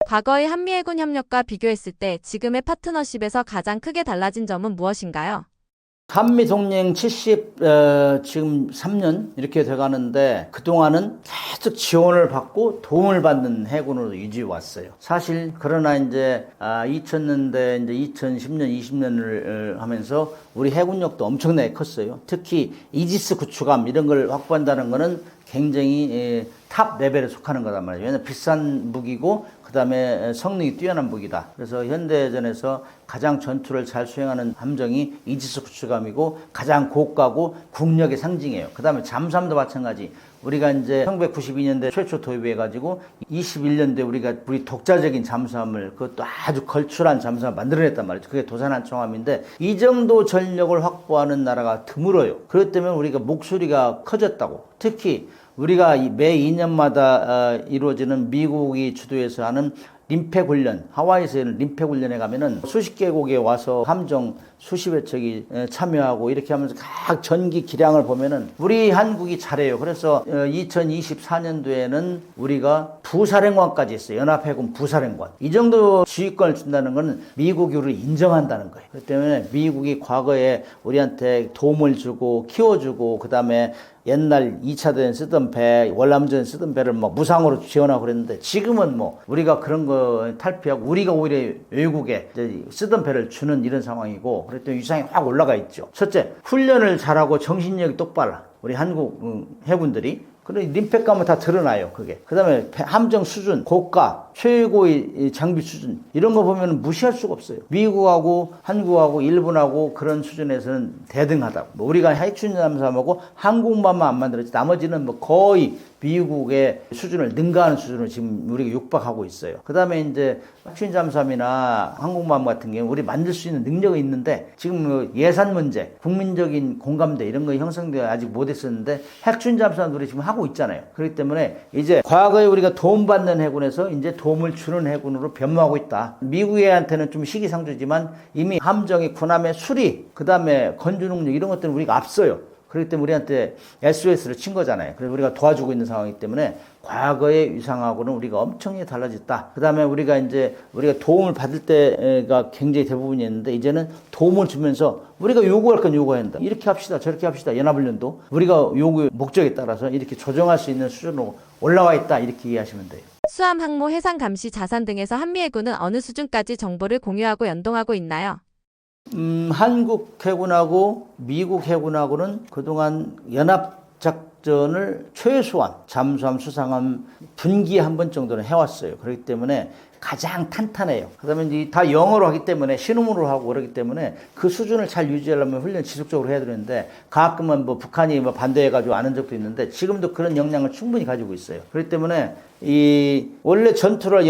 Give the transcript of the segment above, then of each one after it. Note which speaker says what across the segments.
Speaker 1: 과거의 한미해군 협력과 비교했을 때 지금의 파트너십에서 가장 크게 달라진 점은 무엇인가요?
Speaker 2: 한미동맹 지금 3년 이렇게 돼가는데 그동안은 계속 지원을 받고 도움을 받는 해군으로 유지해 왔어요. 사실 그러나 이제 2000년대 이제 2010년 20년을 하면서 우리 해군력도 엄청나게 컸어요. 특히 이지스 구축함 이런 걸 확보한다는 거는 굉장히 탑 레벨에 속하는 거단 말이에요. 왜냐하면 비싼 무기고 그 다음에 성능이 뛰어난 무기다. 그래서 현대전에서 가장 전투를 잘 수행하는 함정이 이지스 구축함이고 가장 고가고 국력의 상징이에요. 그 다음에 잠수함도 마찬가지. 우리가 이제 1992년대 최초 도입해가지고 21년도에 우리 독자적인 잠수함을 그것도 아주 걸출한 잠수함을 만들어냈단 말이죠. 그게 도산한 청함인데 이 정도 전력을 확보하는 나라가 드물어요. 그렇기 때문에 우리가 목소리가 커졌다고. 특히 우리가 매 2년마다 이루어지는 미국이 주도해서 하는 림팩 훈련, 하와이에서 하는 림팩 훈련에 가면은 수십 개국에 와서 함정 수십여 척이 참여하고 이렇게 하면서 각 전기 기량을 보면은 우리 한국이 잘해요. 그래서 2024년도에는 우리가 부사령관까지 했어요. 연합해군 부사령관. 이 정도 지휘권을 준다는 것은 미국이 우리를 인정한다는 거예요. 그렇기 때문에 미국이 과거에 우리한테 도움을 주고 키워주고 그 다음에 옛날 2차 대전 쓰던 배, 월남전 쓰던 배를 뭐 무상으로 지원하고 그랬는데 지금은 뭐 우리가 그런 거 탈피하고 우리가 오히려 외국에 쓰던 배를 주는 이런 상황이고 그랬더니 위상이 확 올라가 있죠. 첫째, 훈련을 잘하고 정신력이 똑바라. 우리 한국 해군들이. 그런 림팩 가면 다 드러나요, 그게. 그 다음에 함정 수준, 고가, 최고의 장비 수준, 이런 거 보면 무시할 수가 없어요. 미국하고 한국하고 일본하고 그런 수준에서는 대등하다고. 뭐 우리가 핵추진 잠수함하고 한국만만 안 만들었지, 나머지는 뭐 거의 미국의 수준을 능가하는 수준으로 지금 우리가 육박하고 있어요. 그 다음에 이제 핵추진 잠수함이나 항공모함 같은 경우 우리 만들 수 있는 능력이 있는데 지금 예산 문제, 국민적인 공감대 이런 거 형성되어 아직 못했었는데 핵추진 잠수함 우리 지금 하고 있잖아요. 그렇기 때문에 이제 과거에 우리가 도움받는 해군에서 이제 도움을 주는 해군으로 변모하고 있다. 미국한테는 좀 시기상조지만 이미 함정의 군함의 수리, 그 다음에 건조 능력 이런 것들은 우리가 앞서요. 그렇기 때문에 우리한테 SOS를 친 거잖아요. 그래서 우리가 도와주고 있는 상황이기 때문에 과거의 위상하고는 우리가 엄청나게 달라졌다. 그 다음에 우리가 도움을 받을 때가 굉장히 대부분이었는데 이제는 도움을 주면서 우리가 요구할 건 요구해야 한다. 이렇게 합시다. 저렇게 합시다. 연합훈련도 우리가 요구 목적에 따라서 이렇게 조정할 수 있는 수준으로 올라와 있다. 이렇게 이해하시면 돼요.
Speaker 1: 수함, 항모, 해상 감시, 자산 등에서 한미해군은 어느 수준까지 정보를 공유하고 연동하고 있나요?
Speaker 2: 한국 해군하고 미국 해군하고는 그동안 연합작전을 최소한 잠수함, 수상함 분기에 한 번 정도는 해왔어요. 그렇기 때문에 가장 탄탄해요. 그 다음에 이제 다 영어로 하기 때문에 신음으로 하고 그러기 때문에 그 수준을 잘 유지하려면 훈련 지속적으로 해야 되는데 가끔은 뭐 북한이 뭐 반대해가지고 안 한 적도 있는데 지금도 그런 역량을 충분히 가지고 있어요. 그렇기 때문에 원래 전투를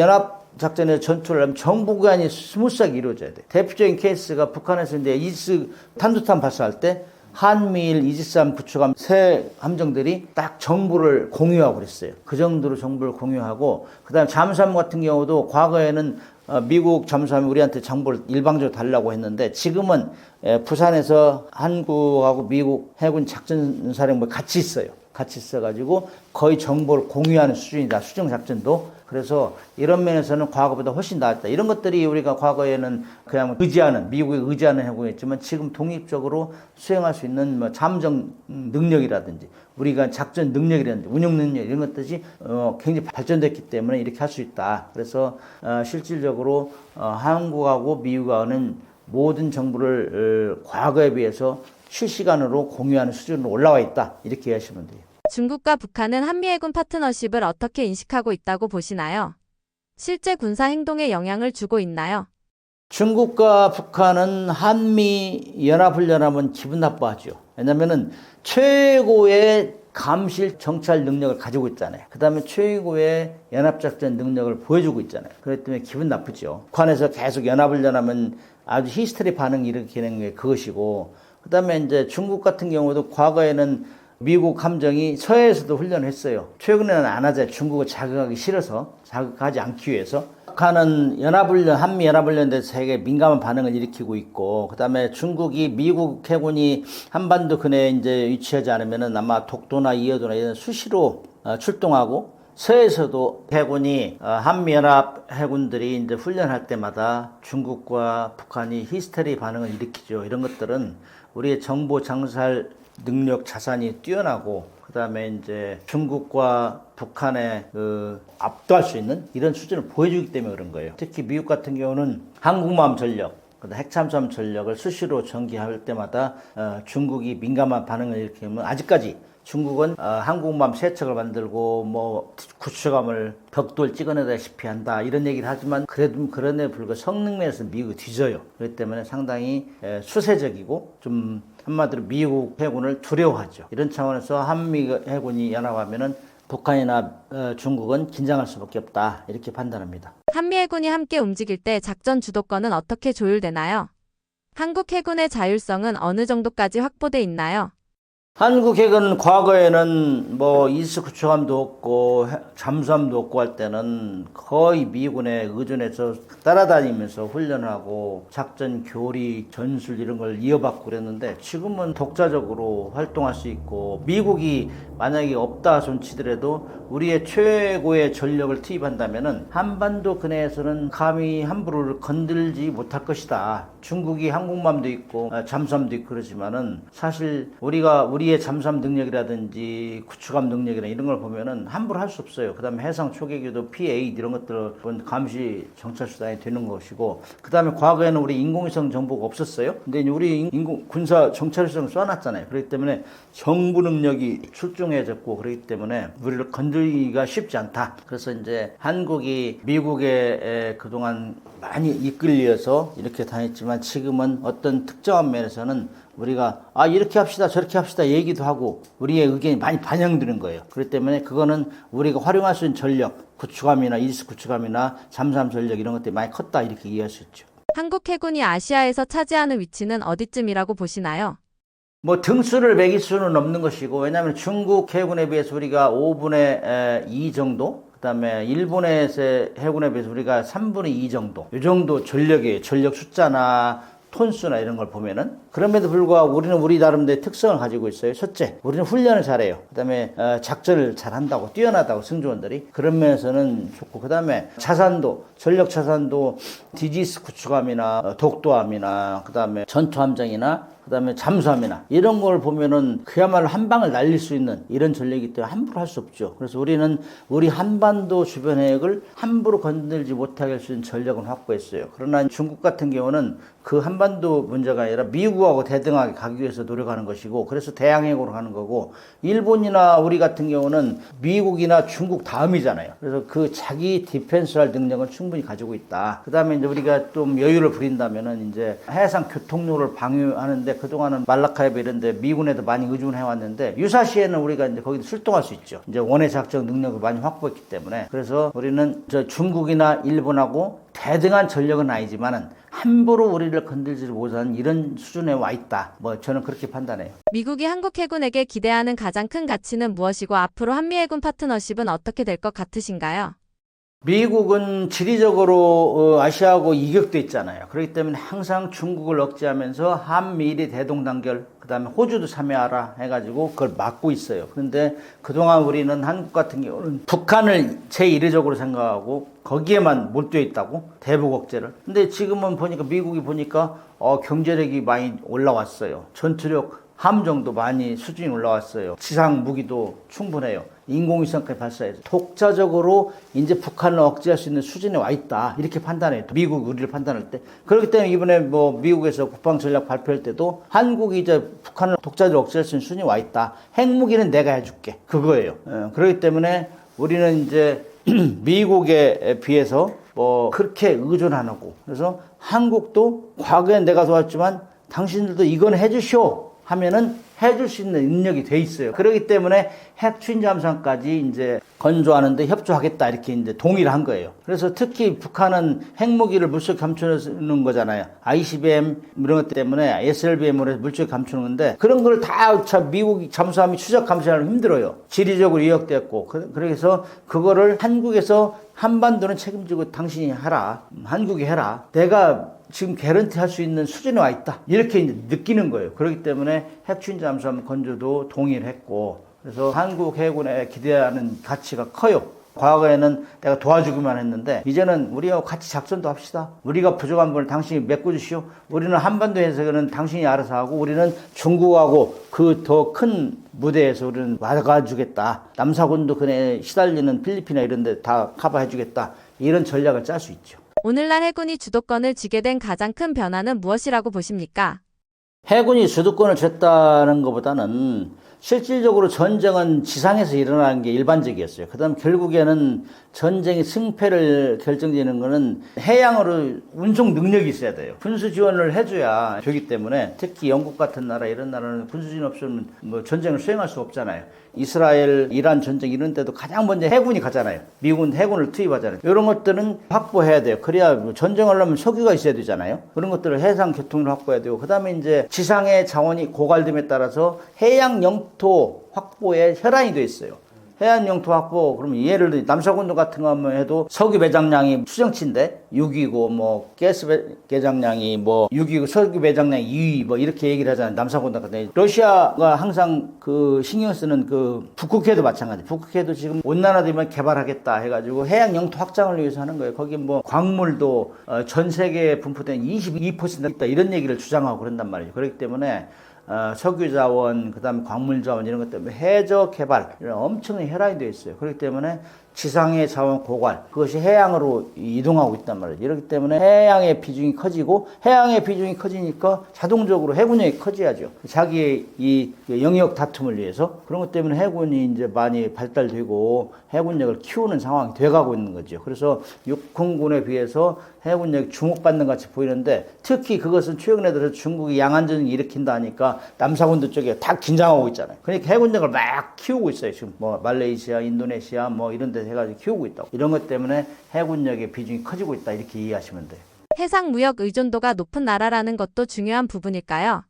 Speaker 2: 작전에서 전투를 하면 정보관이 스무스하게 이루어져야 돼. 대표적인 케이스가 북한에서 이제 이지스 탄두탄 발사할 때 한미일 이지스함 구축함 세 함정들이 딱 정보를 공유하고 그랬어요. 그 정도로 정보를 공유하고 그다음에 잠수함 같은 경우도 과거에는 미국 잠수함이 우리한테 정보를 일방적으로 달라고 했는데 지금은 부산에서 한국하고 미국 해군 작전사령부 같이 있어요. 같이 있어가지고 거의 정보를 공유하는 수준이다. 수정작전도. 그래서 이런 면에서는 과거보다 훨씬 나았다. 이런 것들이 우리가 과거에는 그냥 미국에 의지하는 해군이었지만 지금 독립적으로 수행할 수 있는 뭐 잠정 능력이라든지 우리가 작전 능력이라든지 운영 능력 이런 것들이 굉장히 발전됐기 때문에 이렇게 할 수 있다. 그래서 실질적으로 한국하고 미국하고는 모든 정보를 과거에 비해서 실시간으로 공유하는 수준으로 올라와 있다. 이렇게 이해하시면 돼요.
Speaker 1: 중국과 북한은 한미해군 파트너십을 어떻게 인식하고 있다고 보시나요? 실제 군사 행동에 영향을 주고 있나요?
Speaker 2: 중국과 북한은 한미 연합훈련하면 기분 나빠하죠. 왜냐면은 최고의 감실 정찰 능력을 가지고 있잖아요. 그 다음에 최고의 연합작전 능력을 보여주고 있잖아요. 그렇기 때문에 기분 나쁘죠. 북한에서 계속 연합훈련하면 아주 히스테리 반응이 일으키는 게 그것이고, 그 다음에 이제 중국 같은 경우도 과거에는 미국 함정이 서해에서도 훈련을 했어요. 최근에는 안 하죠. 중국을 자극하기 싫어서, 자극하지 않기 위해서. 북한은 한미 연합훈련에 대해서 되게 민감한 반응을 일으키고 있고, 그 다음에 중국이 미국 해군이 한반도 근해에 이제 위치하지 않으면은 아마 독도나 이해도나 이런 수시로 출동하고 서해에서도 해군이 한미연합 해군들이 이제 훈련할 때마다 중국과 북한이 히스테리 반응을 일으키죠. 이런 것들은 우리의 정보 장살 능력 자산이 뛰어나고 그다음에 이제 중국과 북한의 압도할 수 있는 이런 수준을 보여주기 때문에 그런 거예요. 특히 미국 같은 경우는 항공모함 전력, 핵잠수함 전력을 수시로 전개할 때마다 중국이 민감한 반응을 일으키면 아직까지 중국은 항공모함 세 척을 만들고 뭐 구축함을 벽돌 찍어내다시피 한다 이런 얘기를 하지만 그래도 그런데 불구하고 성능 면에서 미국이 뒤져요. 그렇기 때문에 상당히 수세적이고 좀 한마디로 미국 해군을 두려워하죠. 이런 차원에서 한미 해군이 연합하면은 북한이나 중국은 긴장할 수밖에 없다 이렇게 판단합니다.
Speaker 1: 한미 해군이 함께 움직일 때 작전 주도권은 어떻게 조율되나요? 한국 해군의 자율성은 어느 정도까지 확보돼 있나요?
Speaker 2: 한국 해군은 과거에는 뭐 이스 구축함도 없고 잠수함도 없고 할 때는 거의 미군에 의존해서 따라다니면서 훈련하고 작전 교리 전술 이런 걸 이어받고 그랬는데 지금은 독자적으로 활동할 수 있고 미국이 만약에 없다 손치더라도 우리의 최고의 전력을 투입한다면은 한반도 근해에서는 감히 함부로 건들지 못할 것이다. 중국이 항공모함도 있고 잠수함도 있고 그러지만은 사실 우리의 잠수함 능력이라든지 구축함 능력이나 이런 걸 보면은 함부로 할 수 없어요. 그다음에 해상 초계기도 P-8 이런 것들은 감시 정찰 수단이 되는 것이고 그다음에 과거에는 우리 인공위성 정보가 없었어요. 근데 이제 우리 군사 정찰 수단을 쏴놨잖아요. 그렇기 때문에 정부 능력이 출중해졌고 그렇기 때문에 우리를 건들기가 쉽지 않다. 그래서 이제 한국이 미국에 그동안 많이 이끌려서 이렇게 다녔지만 지금은 어떤 특정한 면에서는 우리가 이렇게 합시다 저렇게 합시다 얘기도 하고 우리의 의견이 많이 반영되는 거예요. 그렇기 때문에 그거는 우리가 활용할 수 있는 전력, 구축함이나 이지스 구축함이나 잠수함 전력 이런 것들이 많이 컸다 이렇게 이해할 수 있죠. 한국
Speaker 1: 해군이 아시아에서 차지하는 위치는 어디쯤이라고 보시나요?
Speaker 2: 뭐 등수를 매길 수는 없는 것이고 왜냐하면 중국 해군에 비해서 우리가 5분의 2 정도 그다음에 일본의 해군에 비해서 우리가 3분의 2 정도 이 정도 전력이에요. 전력 숫자나 톤수나 이런 걸 보면은 그럼에도 불구하고 우리는 우리 나름대로 특성을 가지고 있어요. 첫째, 우리는 훈련을 잘해요. 그다음에 작전을 잘한다고 뛰어나다고 승조원들이 그런 면에서는 좋고 그다음에 자산도 전력 자산도 디지스 구축함이나 독도함이나 그다음에 전투함정이나 그다음에 잠수함이나 이런 걸 보면은 그야말로 한 방을 날릴 수 있는 이런 전력이기 때문에 함부로 할 수 없죠. 그래서 우리는 우리 한반도 주변 해역을 함부로 건들지 못하게 할 수 있는 전력을 확보했어요. 그러나 중국 같은 경우는 그 한반도 문제가 아니라 미국하고 대등하게 가기 위해서 노력하는 것이고 그래서 대양해역으로 가는 거고 일본이나 우리 같은 경우는 미국이나 중국 다음이잖아요. 그래서 그 자기 디펜스할 능력은 충분히 가지고 있다. 그다음에 이제 우리가 좀 여유를 부린다면은 이제 해상 교통로를 방어하는데 그동안은 말라카이브 이런 데 미군에도 많이 의존해 왔는데 유사시에는 우리가 이제 거기도 출동할 수 있죠. 이제 원해 작전 능력을 많이 확보했기 때문에 그래서 우리는 중국이나 일본하고 대등한 전력은 아니지만은 함부로 우리를 건들지 못하는 이런 수준에 와 있다. 뭐 저는 그렇게 판단해요.
Speaker 1: 미국이 한국 해군에게 기대하는 가장 큰 가치는 무엇이고 앞으로 한미 해군 파트너십은 어떻게 될 것 같으신가요?
Speaker 2: 미국은 지리적으로 아시아하고 이격돼 있잖아요. 그렇기 때문에 항상 중국을 억제하면서 한미일이 대동단결, 그 다음에 호주도 참여하라 해가지고 그걸 막고 있어요. 그런데 그동안 우리는 한국 같은 경우는 북한을 제1위적으로 생각하고 거기에만 몰두해 있다고 대북 억제를. 근데 지금은 보니까 미국이 보니까 경제력이 많이 올라왔어요. 전투력 함정도 많이 수준이 올라왔어요. 지상 무기도 충분해요. 인공위성까지 발사해서 독자적으로 이제 북한을 억제할 수 있는 수준에 와 있다. 이렇게 판단해요. 미국 우리를 판단할 때. 그렇기 때문에 이번에 뭐 미국에서 국방 전략 발표할 때도 한국이 이제 북한을 독자적으로 억제할 수 있는 수준에 와 있다. 핵무기는 내가 해줄게. 그거예요. 그렇기 때문에 우리는 이제 미국에 비해서 뭐 그렇게 의존 안 하고 그래서 한국도 과거엔 내가 도왔지만 당신들도 이건 해주시오 하면은 해줄 수 있는 능력이 돼 있어요. 그렇기 때문에 핵 추진 잠수함까지 이제 건조하는데 협조하겠다 이렇게 이제 동의를 한 거예요. 그래서 특히 북한은 핵무기를 물속에 감추는 거잖아요. ICBM 이런 것 때문에 SLBM으로 해서 물속에 감추는 건데 그런 걸 다 미국 잠수함이 추적 감시하면 힘들어요. 지리적으로 이역됐고 그래서 그거를 한국에서 한반도는 책임지고 당신이 하라. 한국이 해라. 내가 지금 개런티 할 수 있는 수준에 와 있다. 이렇게 이제 느끼는 거예요. 그렇기 때문에 핵추진 잠수함 건조도 동의를 했고, 그래서 한국 해군에 기대하는 가치가 커요. 과거에는 내가 도와주기만 했는데 이제는 우리와 같이 작전도 합시다. 우리가 부족한 부분을 당신이 메꿔주시오. 우리는 한반도에서는 당신이 알아서 하고 우리는 중국하고 그 더 큰 무대에서 우리는 막아주겠다. 남사군도 그네 시달리는 필리핀이나 이런 데 다 커버해주겠다. 이런 전략을 짤 수 있죠.
Speaker 1: 오늘날 해군이 주도권을 쥐게 된 가장 큰 변화는 무엇이라고 보십니까?
Speaker 2: 해군이 주도권을 쥐었다는 것보다는 실질적으로 전쟁은 지상에서 일어나는 게 일반적이었어요. 그 다음 결국에는 전쟁의 승패를 결정지는 거는 해양으로 운송 능력이 있어야 돼요. 군수 지원을 해줘야 되기 때문에 특히 영국 같은 나라 이런 나라는 군수 지원 없으면 뭐 전쟁을 수행할 수 없잖아요. 이스라엘, 이란 전쟁 이런 때도 가장 먼저 해군이 가잖아요. 미국은 해군을 투입하잖아요. 이런 것들은 확보해야 돼요. 그래야 전쟁을 하려면 석유가 있어야 되잖아요. 그런 것들을 해상 교통을 확보해야 되고 그다음에 이제 지상의 자원이 고갈됨에 따라서 해양 영토 확보에 혈안이 돼 있어요. 해안 영토 확보, 그러면 예를 들어 남사군도 같은 거 하면 해도 석유 배장량이 추정치인데 6위고 뭐 가스 배장량이 뭐 6위고 석유 배장량이 2위 뭐 이렇게 얘기를 하잖아요. 남사군도 같은 데 러시아가 항상 그 신경 쓰는 그 북극해도 마찬가지. 북극해도 지금 온난화되면 개발하겠다 해가지고 해양 영토 확장을 위해서 하는 거예요. 거기 뭐 광물도 전 세계에 분포된 22% 있다 이런 얘기를 주장하고 그런단 말이죠. 그렇기 때문에 석유 자원, 그 다음에 광물 자원 이런 것 때문에 해저 개발 이런 엄청난 혈안이 되어 있어요. 그렇기 때문에 지상의 자원 고갈, 그것이 해양으로 이동하고 있단 말이죠. 이렇기 때문에 해양의 비중이 커지고 해양의 비중이 커지니까 자동적으로 해군력이 커져야죠. 자기의 이 영역 다툼을 위해서. 그런 것 때문에 해군이 이제 많이 발달되고 해군력을 키우는 상황이 돼가고 있는 거죠. 그래서 육군군에 비해서 해군력이 주목받는 것 같이 보이는데 특히 그것은 최근에 들어서 중국이 양안전을 일으킨다 하니까 남사군도 쪽에 다 긴장하고 있잖아요. 그러니까 해군력을 막 키우고 있어요. 지금 뭐 말레이시아, 인도네시아 뭐 이런 데 해가지고 키우고 있다고. 이런 것 때문에 해군력의 비중이 커지고 있다 이렇게 이해하시면 돼요.
Speaker 1: 해상 무역 의존도가 높은 나라라는 것도 중요한 부분일까요?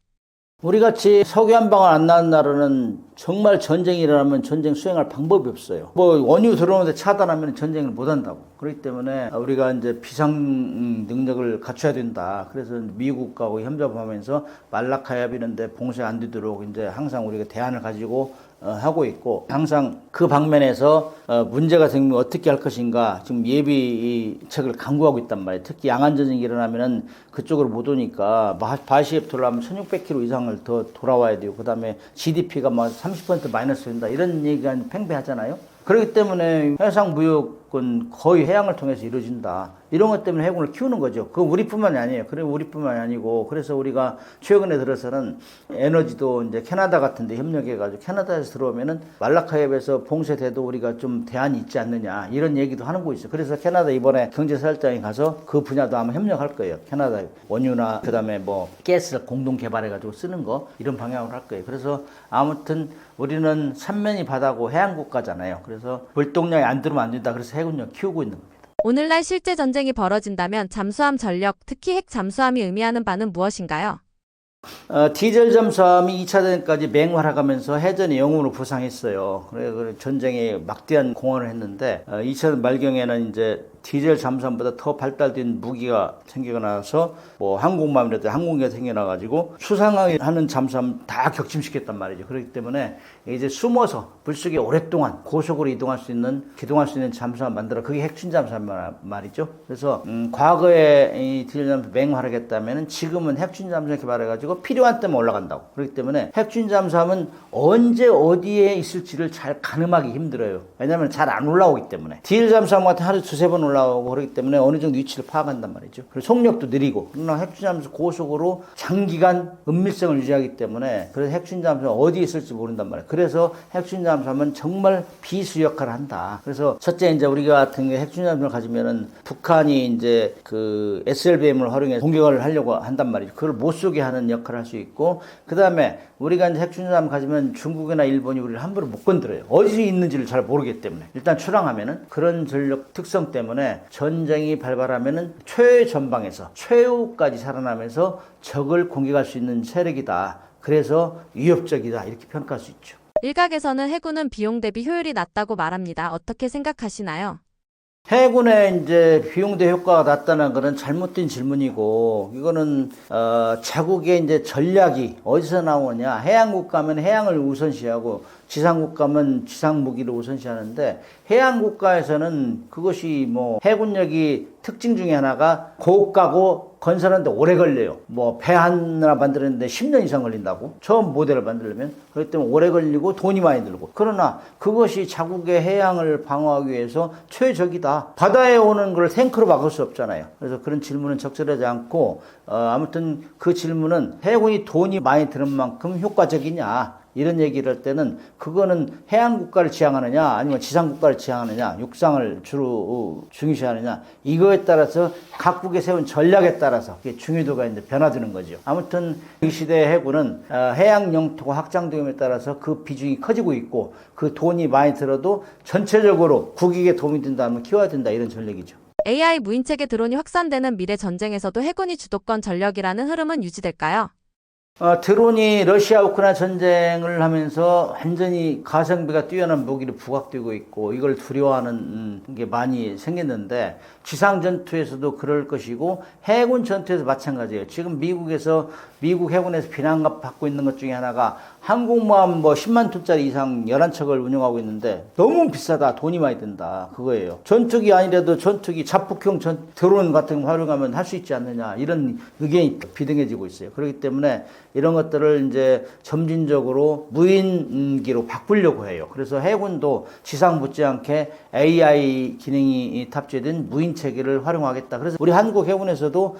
Speaker 2: 우리같이 석유 한 방울 안 나는 나라는 정말 전쟁이 일어나면 전쟁 수행할 방법이 없어요. 뭐 원유 들어오는데 차단하면 전쟁을 못 한다고. 그렇기 때문에 우리가 이제 비상 능력을 갖춰야 된다. 그래서 미국하고 협조하면서 말라카 협 이런데 봉쇄 안 되도록 이제 항상 우리가 대안을 가지고 하고 있고 항상 그 방면에서 문제가 생기면 어떻게 할 것인가 지금 예비책을 강구하고 있단 말이에요. 특히 양안전쟁이 일어나면은 그쪽으로 못 오니까 바시에 돌아가면 1600km 이상을 더 돌아와야 되고 그다음에 GDP가 막 30% 마이너스 된다 이런 얘기가 팽배하잖아요. 그렇기 때문에 해상 무역은 거의 해양을 통해서 이루어진다. 이런 것 때문에 해군을 키우는 거죠. 그건 우리뿐만이 아니에요. 그래 우리뿐만이 아니고 그래서 우리가 최근에 들어서는 에너지도 이제 캐나다 같은 데 협력해가지고 캐나다에서 들어오면은 말라카협에서 봉쇄돼도 우리가 좀 대안이 있지 않느냐 이런 얘기도 하는 곳이 있어요. 그래서 캐나다 이번에 경제사절장에 가서 그 분야도 아마 협력할 거예요. 캐나다 원유나 그다음에 뭐 가스를 공동 개발해가지고 쓰는 거 이런 방향으로 할 거예요. 그래서 아무튼 우리는 삼면이 바다고 해양국가잖아요. 그래서 물동량이 안 들어오면 안 된다. 그래서 해군력 키우고 있는 겁니다.
Speaker 1: 오늘날 실제 전쟁이 벌어진다면 잠수함 전력, 특히 핵 잠수함이 의미하는 바는 무엇인가요?
Speaker 2: 디젤 잠수함이 2차 대전까지 맹활약하면서 해전의 영웅으로 부상했어요. 그래 전쟁에 막대한 공헌을 했는데 2차 대전 말경에는 이제 디젤 잠수함보다 더 발달된 무기가 생겨나서 뭐 항공모함이라든지 항공기가 생겨나가지고 수상하는 잠수함 다 격침시켰단 말이죠. 그렇기 때문에 이제 숨어서 물속에 오랫동안 고속으로 이동할 수 있는 잠수함 만들어 그게 핵추진 잠수함 말이죠. 그래서 과거에 이 디젤 잠수함 맹활약했다면은 지금은 핵추진 잠수함 개발해가지고 필요한 때만 올라간다고. 그렇기 때문에 핵추진 잠수함은 언제 어디에 있을지를 잘 가늠하기 힘들어요. 왜냐하면 잘 안 올라오기 때문에. 디젤 잠수함 같은 하루 두세 번 올라오고 그렇기 때문에 어느 정도 위치를 파악한단 말이죠. 그리고 속력도 느리고. 그러나 핵추진 잠수함 고속으로 장기간 은밀성을 유지하기 때문에 그래서 핵추진 잠수함 어디에 있을지 모른단 말이에요. 그래서 핵추진 잠수함은 정말 비수 역할을 한다. 그래서 첫째 이제 우리가 같은 게 핵추진 잠수함을 가지면은 북한이 이제 그 SLBM을 활용해서 공격을 하려고 한단 말이죠. 그걸 못 쏘게 하는 역할을 할 수 있고 그 다음에 우리가 이제 핵추진 잠수함을 가지면 중국이나 일본이 우리를 함부로 못 건드려요. 어디에 있는지를 잘 모르기 때문에. 일단 출항하면은 그런 전력 특성 때문에 전쟁이 발발하면은 최전방에서 최후까지 살아나면서 적을 공격할 수 있는 세력이다. 그래서 위협적이다. 이렇게 평가할 수 있죠.
Speaker 1: 일각에서는 해군은 비용 대비 효율이 낮다고 말합니다. 어떻게 생각하시나요?
Speaker 2: 해군의 이제 비용 대 효과가 낮다는 것은 잘못된 질문이고, 이거는, 자국의 이제 전략이 어디서 나오냐. 해양국 가면 해양을 우선시하고, 지상국가면 지상무기를 우선시하는데 해양국가에서는 그것이 뭐 해군력이 특징 중에 하나가 고가고 건설하는데 오래 걸려요. 뭐 배 하나 만드는데 10년 이상 걸린다고. 처음 모델을 만들려면. 그렇기 때문에 오래 걸리고 돈이 많이 들고. 그러나 그것이 자국의 해양을 방어하기 위해서 최적이다. 바다에 오는 걸 탱크로 막을 수 없잖아요. 그래서 그런 질문은 적절하지 않고 아무튼 그 질문은 해군이 돈이 많이 드는 만큼 효과적이냐. 이런 얘기를 할 때는 그거는 해양국가를 지향하느냐 아니면 지상국가를 지향하느냐 육상을 주로 중요시하느냐 이거에 따라서 각국에 세운 전략에 따라서 중요도가 이제 변화되는 거죠. 아무튼 이 시대의 해군은 해양 영토가 확장됨에 따라서 그 비중이 커지고 있고 그 돈이 많이 들어도 전체적으로 국익에 도움이 된다면 키워야 된다 이런 전략이죠.
Speaker 1: AI 무인체계 드론이 확산되는 미래 전쟁에서도 해군이 주도권 전력이라는 흐름은 유지될까요?
Speaker 2: 드론이 러시아 우크라이나 전쟁을 하면서 완전히 가성비가 뛰어난 무기를 부각되고 있고 이걸 두려워하는 게 많이 생겼는데 지상 전투에서도 그럴 것이고 해군 전투에서 마찬가지예요. 지금 미국 해군에서 비난받고 있는 것 중에 하나가 항공모함 뭐 10만 톤짜리 이상 11척을 운영하고 있는데 너무 비싸다. 돈이 많이 든다. 그거예요. 전투기 아니라도 전투기 자폭형 드론 같은 거 활용하면 할 수 있지 않느냐. 이런 의견이 비등해지고 있어요. 그렇기 때문에 이런 것들을 이제 점진적으로 무인기로 바꾸려고 해요. 그래서 해군도 지상 못지않게 AI 기능이 탑재된 무인 체계를 활용하겠다. 그래서 우리 한국 해군에서도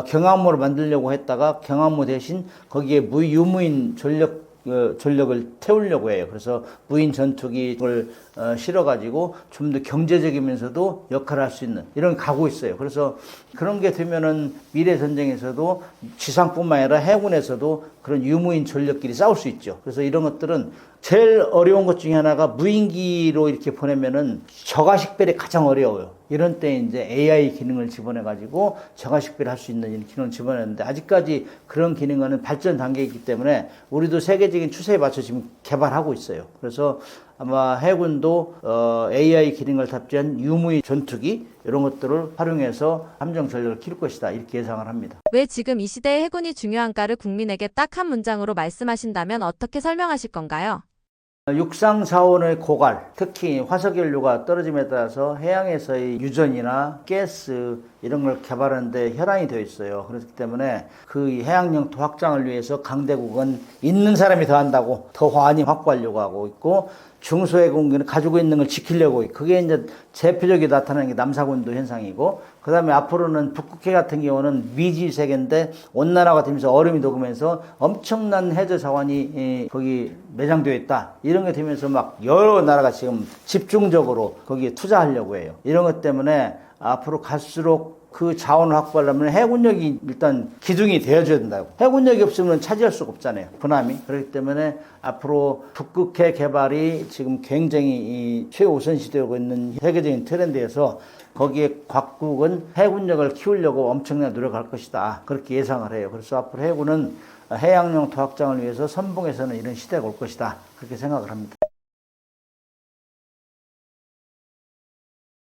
Speaker 2: 경항모를 만들려고 했다가 경항모 대신 거기에 유무인 전력을 태우려고 해요. 그래서 무인 전투기를 실어가지고 좀 더 경제적이면서도 역할을 할 수 있는 이런 가고 있어요. 그래서 그런 게 되면은 미래 전쟁에서도 지상뿐만 아니라 해군에서도 그런 유무인 전력끼리 싸울 수 있죠. 그래서 이런 것들은 제일 어려운 것 중에 하나가 무인기로 이렇게 보내면은 저가식별이 가장 어려워요. 이런 때 이제 AI 기능을 집어내가지고 저가식별을 할 수 있는 이런 기능을 집어내는데 아직까지 그런 기능은 발전 단계에 있기 때문에 우리도 세계적인 추세에 맞춰 지금 개발하고 있어요. 그래서 아마 해군도 AI 기능을 탑재한 유무인 전투기 이런 것들을 활용해서 함정 전력을 키울 것이다 이렇게 예상을 합니다.
Speaker 1: 왜 지금 이 시대의 해군이 중요한가를 국민에게 딱 한 문장으로 말씀하신다면 어떻게 설명하실 건가요?
Speaker 2: 육상 자원의 고갈, 특히 화석연료가 떨어짐에 따라서 해양에서의 유전이나 가스 이런 걸 개발하는 데 혈안이 되어 있어요. 그렇기 때문에 그 해양 영토 확장을 위해서 강대국은 있는 사람이 더 한다고 더 많이 확보하려고 하고 있고 중소해군은 가지고 있는 걸 지키려고 그게 이제 대표적이 나타나는 게 남사군도 현상이고 그 다음에 앞으로는 북극해 같은 경우는 미지 세계인데 온난화가 되면서 얼음이 녹으면서 엄청난 해저 자원이 거기 매장되어 있다. 이런 게 되면서 막 여러 나라가 지금 집중적으로 거기에 투자하려고 해요. 이런 것 때문에 앞으로 갈수록 그 자원을 확보하려면 해군력이 일단 기둥이 되어줘야 된다고. 해군력이 없으면 차지할 수가 없잖아요. 군함이. 그렇기 때문에 앞으로 북극해 개발이 지금 굉장히 최우선시 되고 있는 세계적인 트렌드에서 거기에 각국은 해군력을 키우려고 엄청나게 노력할 것이다. 그렇게 예상을 해요. 그래서 앞으로 해군은 해양 영토 확장을 위해서 선봉에서는 이런 시대가 올 것이다. 그렇게 생각을 합니다.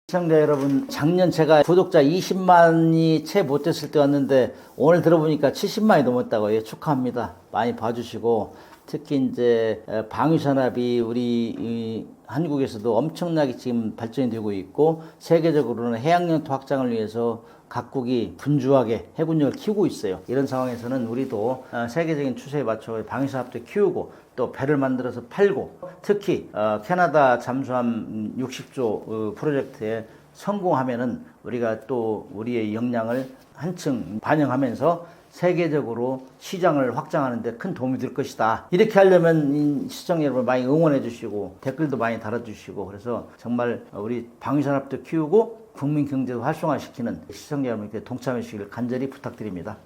Speaker 2: 시청자 여러분, 작년 제가 구독자 20만이 채 못 됐을 때 왔는데 오늘 들어보니까 70만이 넘었다고 해요. 축하합니다. 많이 봐주시고 특히 이제 방위산업이 우리 한국에서도 엄청나게 지금 발전이 되고 있고 세계적으로는 해양영토 확장을 위해서 각국이 분주하게 해군력을 키우고 있어요. 이런 상황에서는 우리도 세계적인 추세에 맞춰 방위산업도 키우고 또 배를 만들어서 팔고 특히 캐나다 잠수함 60조 프로젝트에 성공하면은 우리가 또 우리의 역량을 한층 반영하면서 세계적으로 시장을 확장하는 데 큰 도움이 될 것이다. 이렇게 하려면 시청자 여러분 많이 응원해 주시고 댓글도 많이 달아주시고 그래서 정말 우리 방위산업도 키우고 국민 경제도 활성화시키는 시청자 여러분께 동참해 주시길 간절히 부탁드립니다.